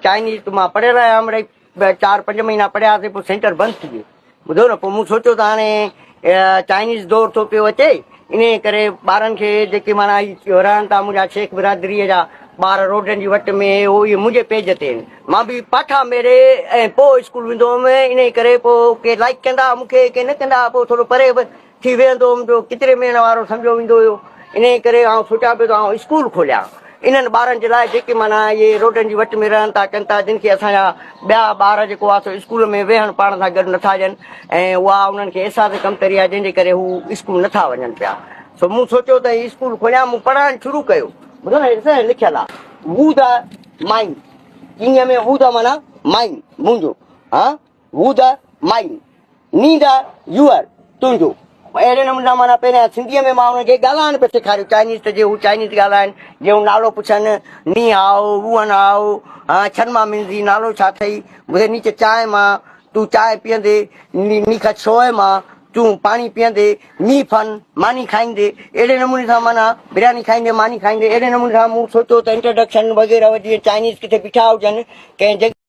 Chinese तो मां पढ़ियल आहियां मिड़ई 4-5 महीना पढ़ियासीं पोइ सेंटर बंदि थी वियो ॿुधो न पोइ मूं सोचियो त हाणे चाइनीज़ दौर थो पियो अचे इन करे ॿारनि खे जेके माना रहनि था मुंहिंजा शेख बिरादरीअ जा ॿार रोडनि जी वट में उहो इहे मुंहिंजे पेज ते आहिनि मां बि पाठा मेरे ऐं पोइ स्कूल वेंदो हुअमि इन करे पोइ के लाइक कंदा मूंखे के न कंदा पोइ थोरो परे थी वेंदो हुउमि जो किचिरे में वारो सम्झो वेंदो हुयो इन करे आउं सोचियां पियो त आउं स्कूल खोलियां इन्हनि ॿारनि जे लाइ जेके माना इहे रोडनि जी वट में रहनि था कनि था जिन खे असांजा ॿिया ॿार जेको आहे सो स्कूल में वेहण पाण सां गॾु नथा ॾियनि ऐं उहा उन्हनि खे एहसास कमतरी आहे जंहिंजे करे हू स्कूल नथा वञनि पिया सो मूं सोचियो त हीउ स्कूल खोलियां मूं पढ़ाइणु शुरू कयो ॿुधो न ॾिसण लिखियलु आहे वू द माइंड कीअं में वू द माना माइंड मुंहिंजो हा वू द माइंड नी द यूअर तुंहिंजो अहिड़े नमूने माना पहिरियां सिंधीअ में मां हुनखे ॻाल्हाइण पियो सेखारियो चाइनीज़ त जे हू चाइनीज़ ॻाल्हाइनि जे हू नालो पुछनि नी आओ वूअन आओ हा छनमा मिंज़ी नालो छा अथई ॿुधे नीचे चांहि मां तूं चांहि पीअंदे नी खां छोए मां तूं पाणी पीअंदे नी फन मानी खाईंदे अहिड़े नमूने सां माना बिरयानी खाईंदे मानी खाईंदे अहिड़े नमूने सां मूं सोचियो त इंट्रोडक्शन वग़ैरह जीअं चाइनीज़ किथे बीठा हुजनि कंहिं जॻह